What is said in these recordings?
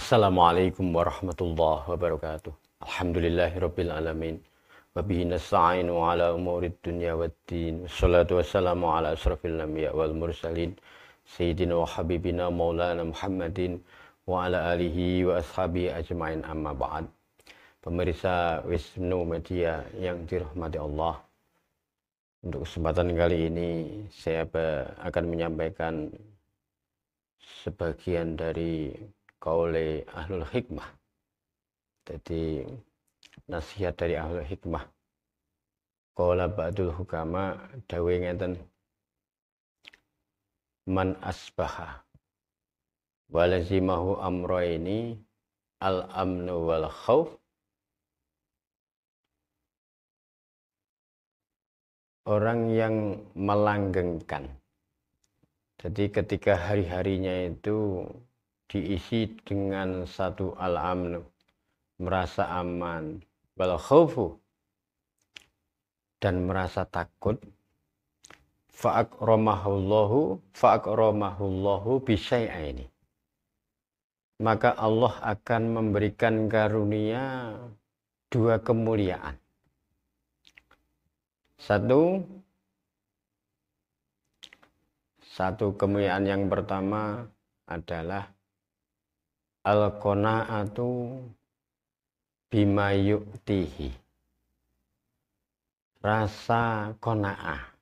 Assalamualaikum warahmatullahi wabarakatuh. Alhamdulillahirabbil alamin. Wa bihi nasta'inu ala umurid dunya waddin. Wassalatu wassalamu ala asrafil anbiya wal mursalin sayyidina wa habibina maulana Muhammadin wa ala alihi wa ashabihi ajmain, amma ba'd. Pemirsa Wisnu Media yang dirahmati Allah, untuk kesempatan kali ini saya akan menyampaikan sebagian dari qaule ahlul hikmah. Jadi nasihat dari ahlul hikmah. Qala ba'dul hukama, dawe ngeten, man asbaha walazimahu amroini al-amnu wal khauf, orang yang melanggengkan. Jadi ketika hari-harinya itu diisi dengan satu al-amnu, merasa aman, wal khaufu, dan merasa takut, fa'akramahullahu bisyai'aini, maka Allah akan memberikan karunia dua kemuliaan. Satu kemuliaan yang pertama adalah al-qanaatu bima yu'tihi, rasa qanaah,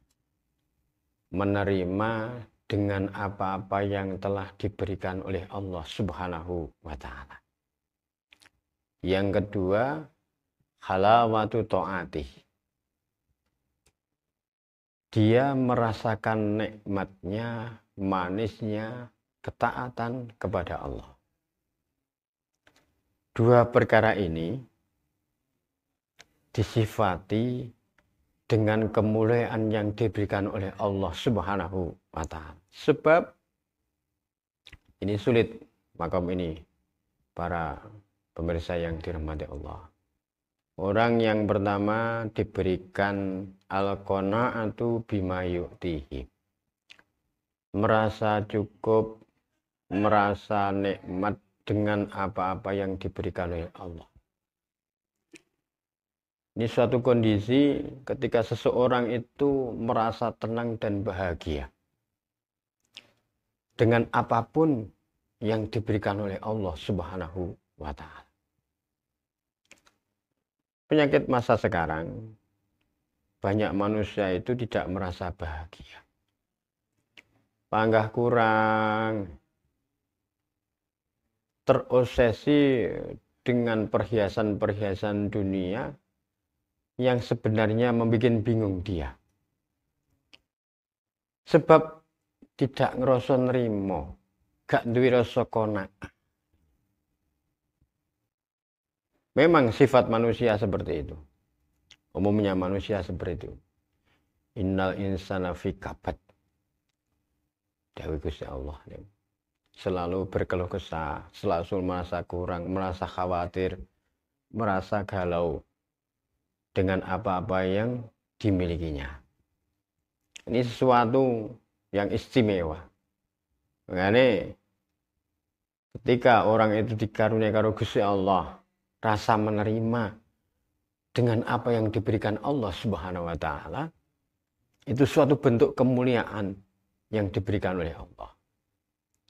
menerima dengan apa-apa yang telah diberikan oleh Allah Subhanahu wa ta'ala. Yang kedua, halawatu ta'atih, dia merasakan nikmatnya, manisnya ketaatan kepada Allah. Dua perkara ini disifati dengan kemuliaan yang diberikan oleh Allah Subhanahu wa ta'ala. Sebab ini sulit makom ini, para pemirsa yang dirahmati Allah. Orang yang pertama diberikan al-qanaatu bima yu'tihi, merasa cukup, merasa nikmat dengan apa-apa yang diberikan oleh Allah. Ini suatu kondisi ketika seseorang itu merasa tenang dan bahagia dengan apapun yang diberikan oleh Allah Subhanahu wa ta'ala. Penyakit masa sekarang, banyak manusia itu tidak merasa bahagia. Panggah kurang, terobsesi dengan perhiasan-perhiasan dunia yang sebenarnya membuat bingung dia. Sebab tidak ngerasa nrimo, gak duwe rasa qanaah. Memang sifat manusia seperti itu. Umumnya manusia seperti itu. Innal insana fi kabad. Dawuh Gusti Allah. Selalu berkeluh kesah, selalu merasa kurang, merasa khawatir, merasa galau dengan apa-apa yang dimilikinya. Ini sesuatu yang istimewa. Makanya ketika orang itu dikaruniai karo Gusti Allah, rasa menerima dengan apa yang diberikan Allah Subhanahu wa ta'ala, itu suatu bentuk kemuliaan yang diberikan oleh Allah.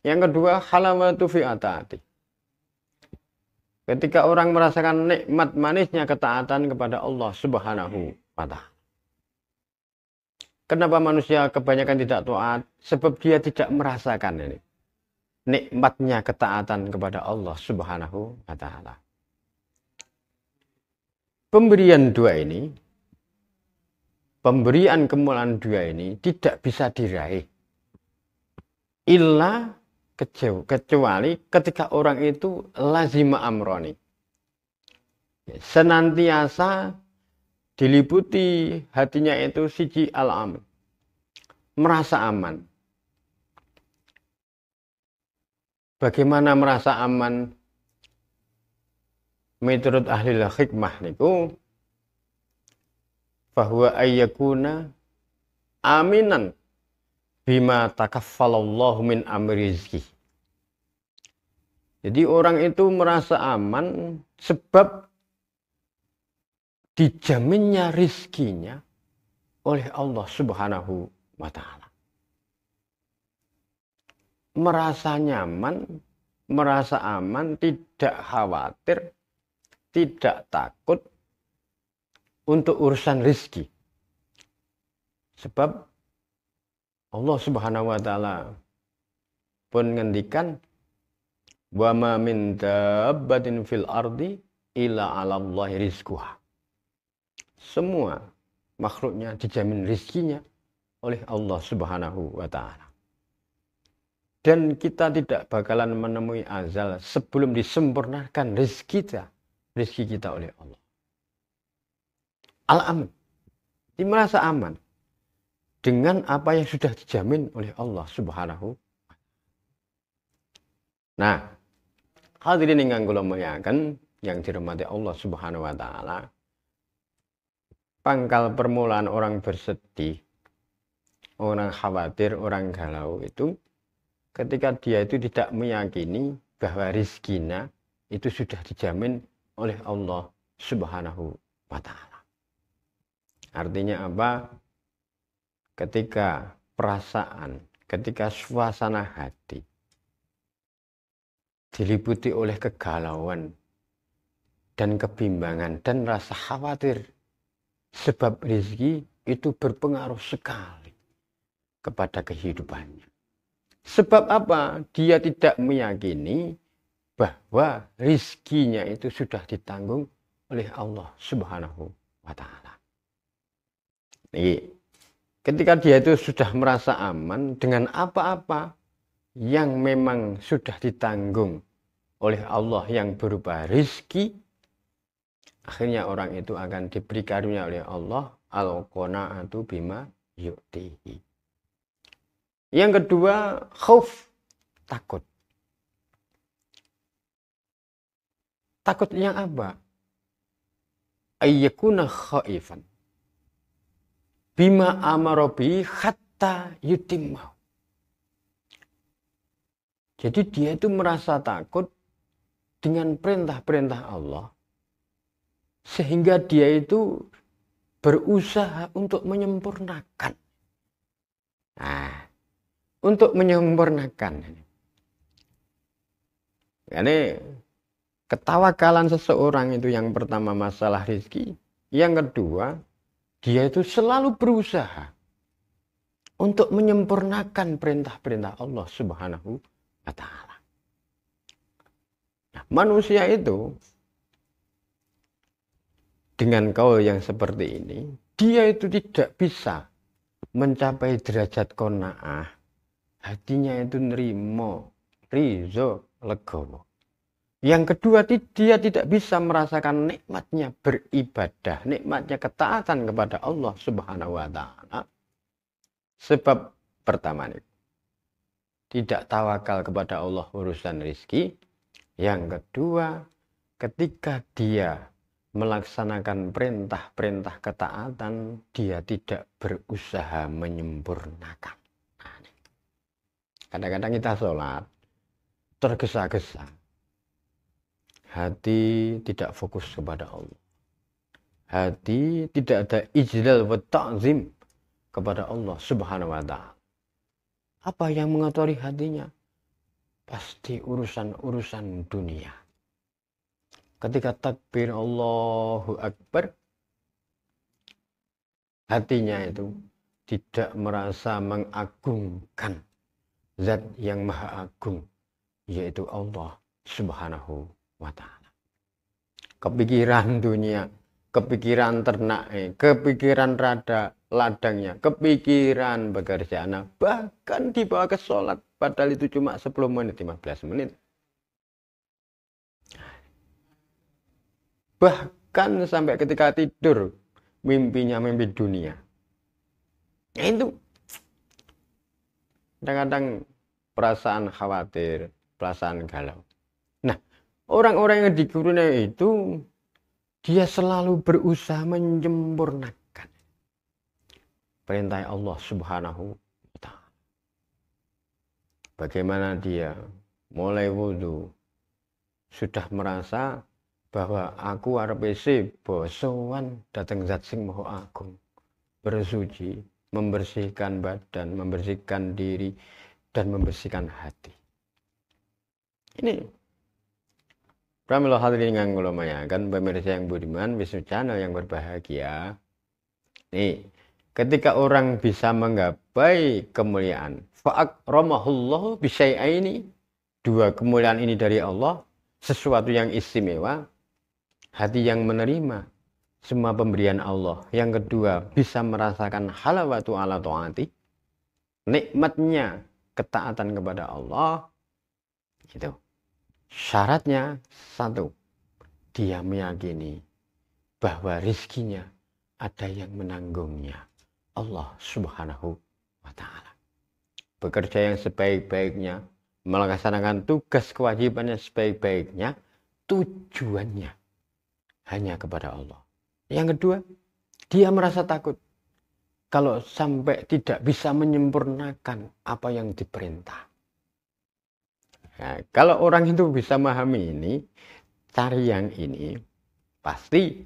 Yang kedua, halawatu fi ataati. Ketika orang merasakan nikmat manisnya ketaatan kepada Allah Subhanahu wa ta'ala. Kenapa manusia kebanyakan tidak taat? Sebab dia tidak merasakan ini nikmatnya ketaatan kepada Allah Subhanahu wa ta'ala. Pemberian kemuliaan dua ini tidak bisa diraih illa kecuali ketika orang itu lazima amroni, senantiasa diliputi hatinya itu siji al-aman, merasa aman. Bagaimana merasa aman? Menurut ahli hikmah niku, bahwa ayyakuna aminan bima takaffalallahu min amri rizki. Jadi orang itu merasa aman sebab dijaminnya rizkinya oleh Allah Subhanahu wa Ta'ala. Merasa nyaman, merasa aman, tidak khawatir, tidak takut untuk urusan rizki. Sebab Allah Subhanahu wa Ta'ala pun ngendikan, wa ma min dabbatin fil ardi illa 'alallahi rizquha. Semua makhluknya dijamin rizkinya oleh Allah Subhanahu wa Ta'ala. Dan kita tidak bakalan menemui azal sebelum disempurnakan rizki kita oleh Allah. Al-aman. Dia merasa aman dengan apa yang sudah dijamin oleh Allah Subhanahu. Nah, hadirin ingkang kula muliakan yang dirahmati Allah Subhanahu wa Ta'ala. Pangkal permulaan orang bersedih, orang khawatir, orang galau itu ketika dia itu tidak meyakini bahwa rizkinya itu sudah dijamin oleh Allah Subhanahu wa Ta'ala. Artinya apa? Ketika perasaan, ketika suasana hati diliputi oleh kegalauan dan kebimbangan dan rasa khawatir, sebab rizki itu berpengaruh sekali kepada kehidupannya. Sebab apa? Dia tidak meyakini bahwa rizkinya itu sudah ditanggung oleh Allah Subhanahu wa Ta'ala. Ketika dia itu sudah merasa aman dengan apa-apa yang memang sudah ditanggung oleh Allah yang berupa rizki, akhirnya orang itu akan diberi karunia oleh Allah, al-qanaatu bima yu'tihi. Yang kedua, khauf, takut. Takutnya apa? Ayyakuna khaifan bima amarobi hatta yutimmahu. Jadi dia itu merasa takut dengan perintah-perintah Allah, sehingga dia itu berusaha untuk menyempurnakan. Nah, untuk menyempurnakan. Ini ketawakalan seseorang itu yang pertama masalah rizki. Yang kedua, dia itu selalu berusaha untuk menyempurnakan perintah-perintah Allah Subhanahu wa Ta'ala. Nah, manusia itu dengan kaul yang seperti ini, dia itu tidak bisa mencapai derajat qanaah. Hatinya itu nerimo, ridho, legowo. Yang kedua, dia tidak bisa merasakan nikmatnya beribadah, nikmatnya ketaatan kepada Allah Subhanahu wa Ta'ala. Sebab pertama nih, tidak tawakal kepada Allah urusan rizki. Yang kedua, ketika dia melaksanakan perintah-perintah ketaatan, dia tidak berusaha menyempurnakan. Kadang-kadang kita sholat, tergesa-gesa. Hati tidak fokus kepada Allah. Hati tidak ada ijlal wa ta'zim kepada Allah Subhanahu wa Ta'ala. Apa yang mengotori hatinya? Pasti urusan-urusan dunia. Ketika takbir Allahu Akbar, hatinya itu tidak merasa mengagungkan Zat yang maha agung, yaitu Allah Subhanahu wa Ta'ala. Kepikiran dunia, kepikiran ternak, kepikiran ladangnya, kepikiran pekerjaan, bahkan dibawa ke sholat, padahal itu cuma 10 menit, 15 menit. Bahkan sampai ketika tidur, mimpinya mimpi dunia. Itu kadang-kadang perasaan khawatir, perasaan galau. Nah, orang-orang yang dikurniai itu, dia selalu berusaha menyempurnakan perintah Allah Subhanahu wa Ta'ala. Bagaimana dia mulai wudhu, sudah merasa bahwa aku arep bosowan datang zat sing maha agung, bersuci, membersihkan badan, membersihkan diri, dan membersihkan hati. Ini pramila hadirin kang kula mayangaken pemirsa yang budiman, Wisnu Channel yang berbahagia. Nih, ketika orang bisa menggapai kemuliaan, fa'akramahullahu bisyai'aini, dua kemuliaan ini dari Allah, sesuatu yang istimewa, hati yang menerima semua pemberian Allah. Yang kedua, bisa merasakan halawatu ala ta'ati, nikmatnya ketaatan kepada Allah. Itu. Syaratnya satu, dia meyakini bahwa rizkinya ada yang menanggungnya, Allah Subhanahu wa Ta'ala. Bekerja yang sebaik-baiknya, melaksanakan tugas kewajibannya sebaik-baiknya, tujuannya hanya kepada Allah. Yang kedua, dia merasa takut kalau sampai tidak bisa menyempurnakan apa yang diperintah. Nah, kalau orang itu bisa memahami ini, cari yang ini, pasti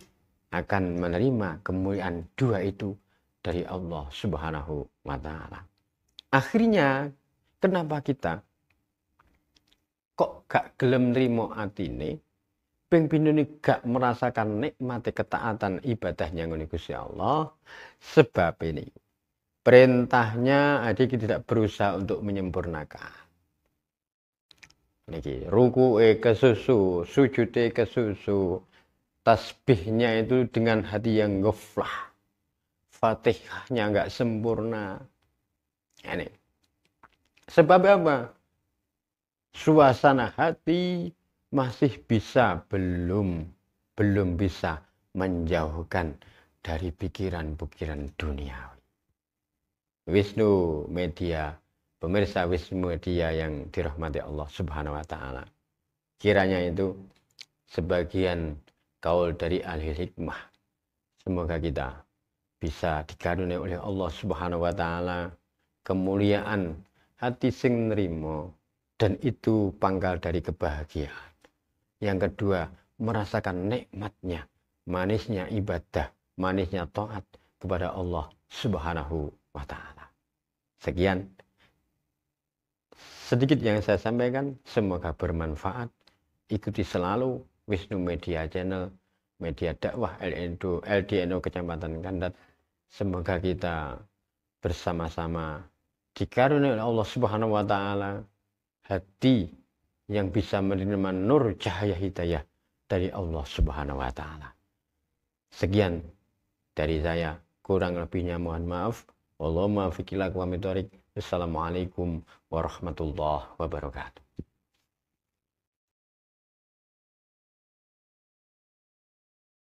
akan menerima kemuliaan dua itu dari Allah Subhanahu wa Ta'ala. Akhirnya, kenapa kita kok gak gelem nrimo atine, ping pindhone gak merasakan nikmati ketaatan ibadahnya ngene Gusti Allah? Sebab ini perintahnya adik tidak berusaha untuk menyempurnakan. Niki ruku'e kesusu, sujudnya kesusu, tasbihnya itu dengan hati yang ghaflah, Fatihahnya nggak sempurna. Ini sebab apa? Suasana hati masih belum bisa menjauhkan dari pikiran-pikiran duniawi. Wisnu Media, pemirsa Wisnu Media yang dirahmati Allah Subhanahu wa Ta'ala, kiranya itu sebagian kaul dari ahli hikmah. Semoga kita bisa dikaruniai oleh Allah Subhanahu wa Ta'ala kemuliaan hati sing nrimo, dan itu pangkal dari kebahagiaan. Yang kedua, merasakan nikmatnya, manisnya ibadah, manisnya taat kepada Allah Subhanahu wa Ta'ala. Sekian sedikit yang saya sampaikan, semoga bermanfaat. Ikuti selalu Wisnu Media Channel, media dakwah LDNO Kecamatan Kandat. Semoga kita bersama-sama dikaruniai oleh Allah Subhanahu wa Ta'ala hati yang bisa menerima nur cahaya hidayah dari Allah Subhanahu wa Ta'ala. Sekian dari saya, kurang lebihnya mohon maaf. Wallahumma fiqilak wa mitorik. Assalamualaikum warahmatullahi wabarakatuh.